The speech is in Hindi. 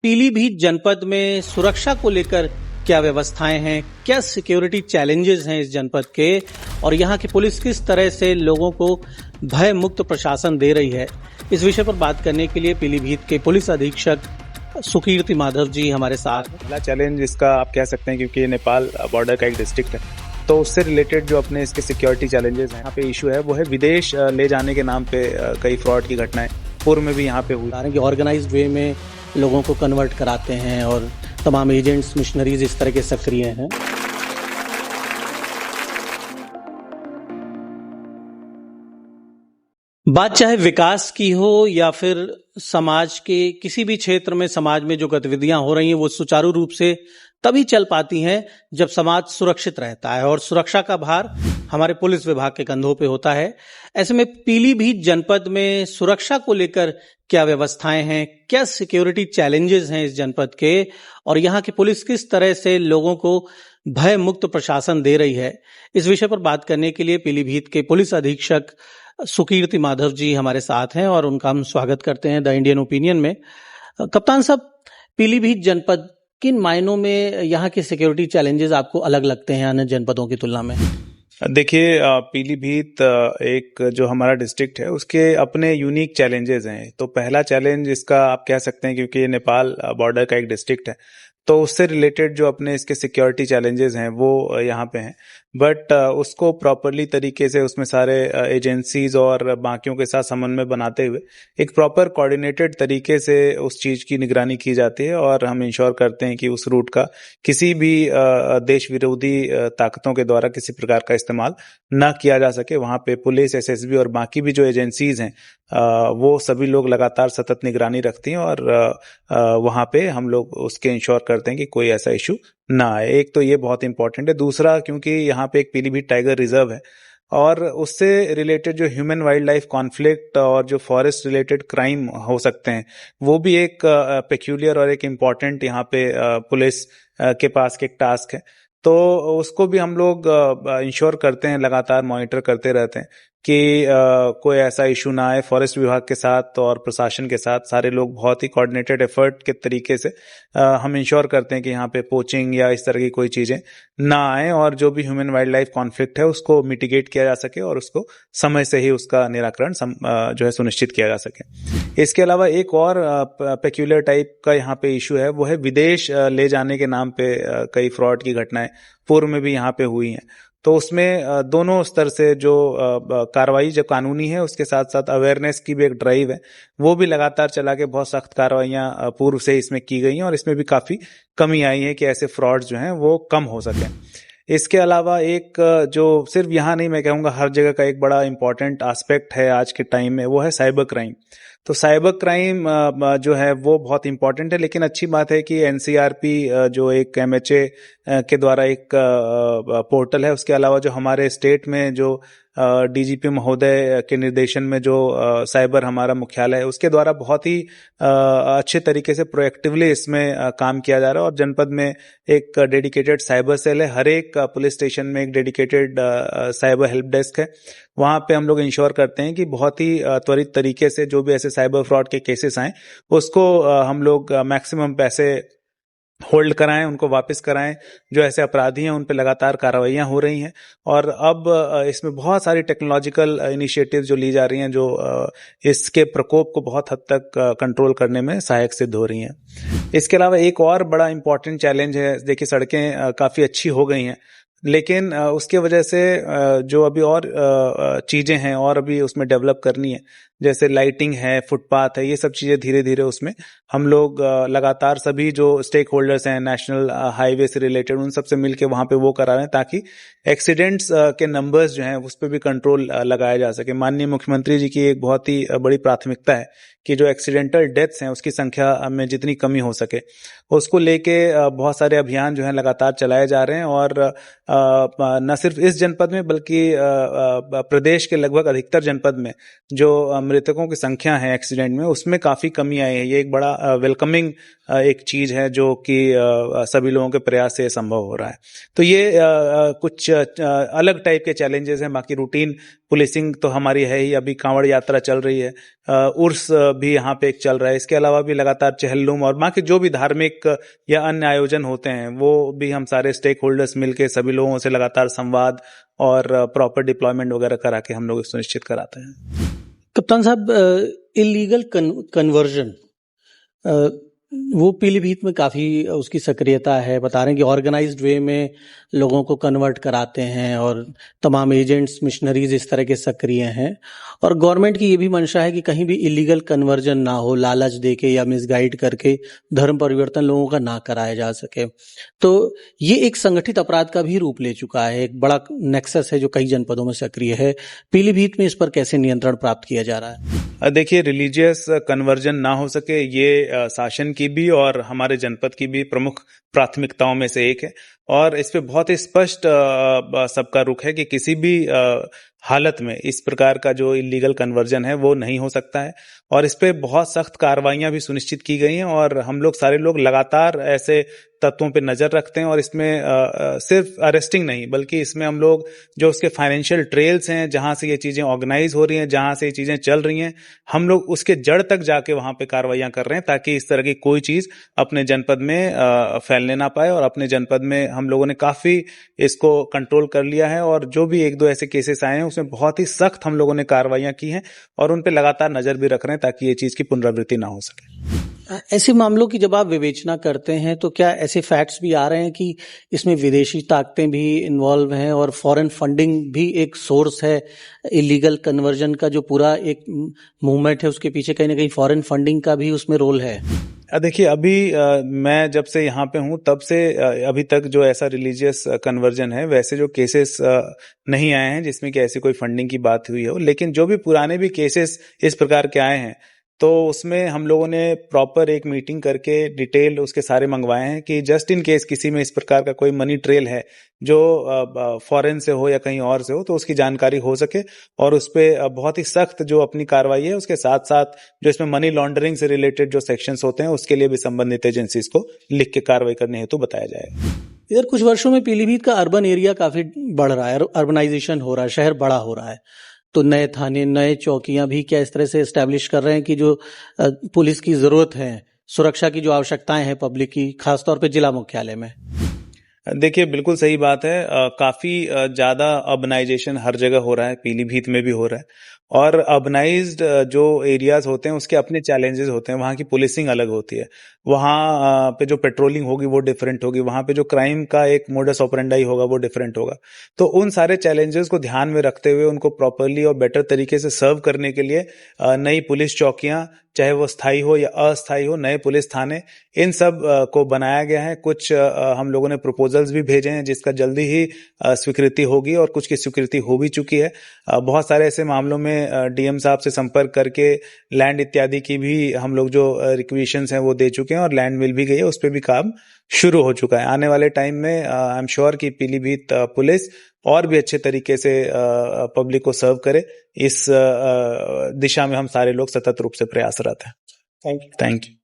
पीलीभीत जनपद में सुरक्षा को लेकर क्या व्यवस्थाएं हैं, क्या सिक्योरिटी चैलेंजेस हैं इस जनपद के, और यहाँ की पुलिस किस तरह से लोगों को भय मुक्त प्रशासन दे रही है, इस विषय पर बात करने के लिए पीलीभीत के पुलिस अधीक्षक सुकीर्ति माधव जी हमारे साथ। पहला चैलेंज इसका आप कह सकते हैं, क्योंकि नेपाल बॉर्डर का एक डिस्ट्रिक्ट है, तो उससे रिलेटेड जो अपने इसके सिक्योरिटी चैलेंजेस हैं, यहाँ पे इशू है वो है विदेश ले जाने के नाम पे कई फ्रॉड की घटनाएं पूर्व में भी यहाँ पे हुई। ऑर्गेनाइज्ड वे में लोगों को कन्वर्ट कराते हैं और तमाम एजेंट्स मिशनरीज इस तरह के सक्रिय हैं। बात चाहे विकास की हो या फिर समाज के किसी भी क्षेत्र में समाज में जो गतिविधियां हो रही हैं वो सुचारू रूप से तभी चल पाती हैं जब समाज सुरक्षित रहता है, और सुरक्षा का भार हमारे पुलिस विभाग के कंधों पे होता है। ऐसे में पीलीभीत जनपद में सुरक्षा को लेकर क्या व्यवस्थाएं हैं, क्या सिक्योरिटी चैलेंजेस हैं इस जनपद के, और यहाँ की पुलिस किस तरह से लोगों को भय मुक्त प्रशासन दे रही है, इस विषय पर बात करने के लिए पीलीभीत के पुलिस अधीक्षक सुकीर्ति माधव जी हमारे साथ हैं और उनका हम स्वागत करते हैं द इंडियन ओपिनियन में। कप्तान साहब, पीलीभीत जनपद किन मायनों में यहाँ के सिक्योरिटी चैलेंजेस आपको अलग लगते हैं अन्य जनपदों की तुलना में? देखिए, पीलीभीत एक जो हमारा डिस्ट्रिक्ट है उसके अपने यूनिक चैलेंजेस हैं। तो पहला चैलेंज इसका आप कह सकते हैं, क्योंकि नेपाल बॉर्डर का एक डिस्ट्रिक्ट है, तो उससे रिलेटेड जो अपने इसके सिक्योरिटी चैलेंजेस हैं वो यहाँ पे हैं। बट उसको प्रॉपरली तरीके से उसमें सारे एजेंसीज और बाकियों के साथ समन्वय बनाते हुए एक प्रॉपर कोऑर्डिनेटेड तरीके से उस चीज़ की निगरानी की जाती है, और हम इंश्योर करते हैं कि उस रूट का किसी भी देश विरोधी ताकतों के द्वारा किसी प्रकार का इस्तेमाल ना किया जा सके। वहाँ पे पुलिस, एसएसबी और बाकी भी जो एजेंसीज हैं वो सभी लोग लगातार सतत निगरानी रखती हैं, और वहाँ पे हम लोग उसके इंश्योर करते हैं कि कोई ऐसा इशू ना आए। एक तो ये बहुत इंपॉर्टेंट है। दूसरा, क्योंकि यहाँ पे एक पीलीभीत टाइगर रिजर्व है और उससे रिलेटेड जो ह्यूमन वाइल्ड लाइफ कॉन्फ्लिक्ट और जो फॉरेस्ट रिलेटेड क्राइम हो सकते हैं, वो भी एक पेक्यूलियर और एक इम्पॉर्टेंट यहाँ पे पुलिस के पास एक टास्क है। तो उसको भी हम लोग इंश्योर करते हैं, लगातार मॉनिटर करते रहते हैं कि कोई ऐसा इशू ना आए। फॉरेस्ट विभाग के साथ और प्रशासन के साथ सारे लोग बहुत ही कोऑर्डिनेटेड एफर्ट के तरीके से हम इंश्योर करते हैं कि यहाँ पे पोचिंग या इस तरह की कोई चीज़ें ना आए, और जो भी ह्यूमन वाइल्ड लाइफ कॉन्फ्लिक्ट है उसको मिटिगेट किया जा सके और उसको समय से ही उसका निराकरण जो है सुनिश्चित किया जा सके। इसके अलावा एक और पेक्यूलर टाइप का यहाँ पे इशू है, वो है विदेश ले जाने के नाम पे कई फ्रॉड की घटनाएं पूर्व में भी यहाँ पे हुई हैं। तो उसमें दोनों स्तर से जो कार्रवाई जो कानूनी है उसके साथ साथ अवेयरनेस की भी एक ड्राइव है, वो भी लगातार चला के बहुत सख्त कार्रवाइयां पूर्व से इसमें की गई हैं, और इसमें भी काफ़ी कमी आई है कि ऐसे फ्रॉड्स जो हैं वो कम हो सकें। इसके अलावा एक जो सिर्फ यहाँ नहीं, मैं कहूँगा हर जगह का एक बड़ा इंपॉर्टेंट एस्पेक्ट है आज के टाइम में, वो है साइबर क्राइम। तो साइबर क्राइम जो है वो बहुत इंपॉर्टेंट है, लेकिन अच्छी बात है कि एनसीआरपी जो एक एमएचए के द्वारा एक पोर्टल है, उसके अलावा जो हमारे स्टेट में जो डीजीपी महोदय के निर्देशन में जो साइबर हमारा मुख्यालय है उसके द्वारा बहुत ही अच्छे तरीके से प्रोएक्टिवली इसमें काम किया जा रहा है, और जनपद में एक डेडिकेटेड साइबर सेल है। हर एक पुलिस स्टेशन में एक डेडिकेटेड साइबर हेल्प डेस्क है। वहाँ पे हम लोग इंश्योर करते हैं कि बहुत ही त्वरित तरीके से जो भी ऐसे साइबर फ्रॉड के केसेस आए उसको हम लोग मैक्सिमम पैसे होल्ड कराएं, उनको वापस कराएं। जो ऐसे अपराधी हैं उन पे लगातार कार्रवाइयां हो रही हैं, और अब इसमें बहुत सारी टेक्नोलॉजिकल इनिशिएटिव जो ली जा रही हैं जो इसके प्रकोप को बहुत हद तक कंट्रोल करने में सहायक सिद्ध हो रही हैं। इसके अलावा एक और बड़ा इंपॉर्टेंट चैलेंज है, देखिए सड़कें काफ़ी अच्छी हो गई हैं, लेकिन उसके वजह से जो अभी और चीज़ें हैं और अभी उसमें डेवलप करनी है, जैसे लाइटिंग है, फुटपाथ है, ये सब चीज़ें धीरे धीरे उसमें हम लोग लगातार सभी जो स्टेक होल्डर्स हैं नेशनल हाईवे से रिलेटेड उन सब से मिलके वहाँ पे वो करा रहे हैं, ताकि एक्सीडेंट्स के नंबर्स जो हैं उस पर भी कंट्रोल लगाया जा सके। माननीय मुख्यमंत्री जी की एक बहुत ही बड़ी प्राथमिकता है कि जो एक्सीडेंटल डेथ्स हैं उसकी संख्या में जितनी कमी हो सके उसको लेके बहुत सारे अभियान जो हैं लगातार चलाए जा रहे हैं, और न सिर्फ इस जनपद में बल्कि प्रदेश के लगभग अधिकतर जनपद में जो मृतकों की संख्या है एक्सीडेंट में, उसमें काफी कमी आई है। ये एक बड़ा वेलकमिंग एक चीज है जो कि सभी लोगों के प्रयास से संभव हो रहा है। तो ये कुछ अलग टाइप के चैलेंजेस हैं। बाकी रूटीन पुलिसिंग तो हमारी है ही। अभी कांवड़ यात्रा चल रही है, उर्स भी यहाँ पे एक चल रहा है। इसके अलावा भी लगातार चहलुम और बाकी जो भी धार्मिक या अन्य आयोजन होते हैं वो भी हम सारे स्टेक होल्डर्स मिलके सभी लोगों से लगातार संवाद और प्रॉपर डिप्लॉयमेंट वगैरह करा के हम लोग सुनिश्चित कराते हैं। कप्तान साहब, इलीगल कन्वर्जन वो पीलीभीत में काफी उसकी सक्रियता है। बता रहे हैं कि ऑर्गेनाइज्ड वे में लोगों को कन्वर्ट कराते हैं और तमाम एजेंट्स, मिशनरीज इस तरह के सक्रिय हैं। और गवर्नमेंट की ये भी मंशा है कि कहीं भी इलीगल कन्वर्जन ना हो, लालच देके या मिसगाइड करके धर्म परिवर्तन लोगों का ना कराया जा सके। तो ये एक संगठित अपराध का भी रूप ले चुका है, एक बड़ा नेक्सस है जो कई जनपदों में सक्रिय है। पीलीभीत में इस पर कैसे नियंत्रण प्राप्त किया जा रहा है? देखिए, रिलीजियस कन्वर्जन ना हो सके ये शासन की भी और हमारे जनपद की भी प्रमुख प्राथमिकताओं में से एक है। और इस पे बहुत ही स्पष्ट सबका रुख है कि किसी भी हालत में इस प्रकार का जो इलीगल कन्वर्जन है वो नहीं हो सकता है। और इस पे बहुत सख्त कार्रवाइयां भी सुनिश्चित की गई हैं और हम लोग सारे लोग लगातार ऐसे तत्वों पे नजर रखते हैं। और इसमें सिर्फ अरेस्टिंग नहीं, बल्कि इसमें हम लोग जो उसके फाइनेंशियल ट्रेल्स हैं, जहां से ये चीजें ऑर्गेनाइज हो रही हैं, जहां से ये चीजें चल रही हैं, हम लोग उसके जड़ तक जाके वहां पे कार्रवाइयां कर रहे हैं ताकि इस तरह की कोई चीज अपने जनपद में फैलने ना पाए। और अपने जनपद में हम लोगों ने काफी इसको कंट्रोल कर लिया है और जो भी एक दो ऐसे केसेस आए हैं उसमें बहुत ही सख्त हम लोगों ने कार्रवाइयां की हैं और उन पे लगातार नजर भी रख रहे हैं ताकि ये चीज की पुनरावृत्ति ना हो सके। ऐसे मामलों की जब आप विवेचना करते हैं तो क्या ऐसे फैक्ट्स भी आ रहे हैं कि इसमें विदेशी ताकतें भी इन्वॉल्व हैं और फॉरेन फंडिंग भी एक सोर्स है? इलीगल कन्वर्जन का जो पूरा एक मूवमेंट है उसके पीछे कहीं ना कहीं फॉरेन फंडिंग का भी उसमें रोल है? देखिए, अभी मैं जब से यहाँ पे हूँ तब से अभी तक जो ऐसा रिलीजियस कन्वर्जन है वैसे जो केसेस नहीं आए हैं जिसमें कि ऐसी कोई फंडिंग की बात हुई हो। लेकिन जो भी पुराने भी केसेस इस प्रकार के आए हैं तो उसमें हम लोगों ने प्रॉपर एक मीटिंग करके डिटेल उसके सारे मंगवाए हैं कि जस्ट इन केस किसी में इस प्रकार का कोई मनी ट्रेल है जो फॉरेन से हो या कहीं और से हो तो उसकी जानकारी हो सके और उस पर बहुत ही सख्त जो अपनी कार्रवाई है उसके साथ साथ जो इसमें मनी लॉन्ड्रिंग से रिलेटेड जो सेक्शंस होते हैं उसके लिए भी संबंधित एजेंसीज को लिख के कार्रवाई करने हेतु बताया जाएगा। इधर कुछ वर्षों में पीलीभीत का अर्बन एरिया काफी बढ़ रहा है, अर्बनाइजेशन हो रहा है, शहर बड़ा हो रहा है। तो नए थाने, नए चौकियां भी क्या इस तरह से एस्टेब्लिश कर रहे हैं कि जो पुलिस की जरूरत है, सुरक्षा की जो आवश्यकताएं हैं पब्लिक की, खासतौर पे जिला मुख्यालय में? देखिए, बिल्कुल सही बात है। काफी ज्यादा अर्बनाइजेशन हर जगह हो रहा है, पीलीभीत में भी हो रहा है। और अर्बनाइज्ड जो एरियाज होते हैं उसके अपने चैलेंजेस होते हैं। वहाँ की पुलिसिंग अलग होती है, वहाँ पे जो पेट्रोलिंग होगी वो डिफरेंट होगी, वहाँ पे जो क्राइम का एक मोडस ऑपरेंडाई होगा वो डिफरेंट होगा। तो उन सारे चैलेंजेस को ध्यान में रखते हुए उनको प्रॉपरली और बेटर तरीके से सर्व करने के लिए नई पुलिस चौकियां, चाहे वो स्थायी हो या अस्थायी हो, नए पुलिस थाने, इन सब को बनाया गया है। कुछ हम लोगों ने प्रपोजल्स भी भेजे हैं जिसका जल्दी ही स्वीकृति होगी और कुछ की स्वीकृति हो भी चुकी है। बहुत सारे ऐसे मामलों में डीएम साहब से संपर्क करके लैंड इत्यादि की भी हम लोग जो रिक्वेशंस हैं वो दे चुके हैं और लैंड मिल भी गई है, उस पर भी काम शुरू हो चुका है। आने वाले टाइम में आई एम श्योर कि पीलीभीत पुलिस और भी अच्छे तरीके से पब्लिक को सर्व करे। इस दिशा में हम सारे लोग सतत रूप से प्रयासरत हैं। Thank you. Thank you.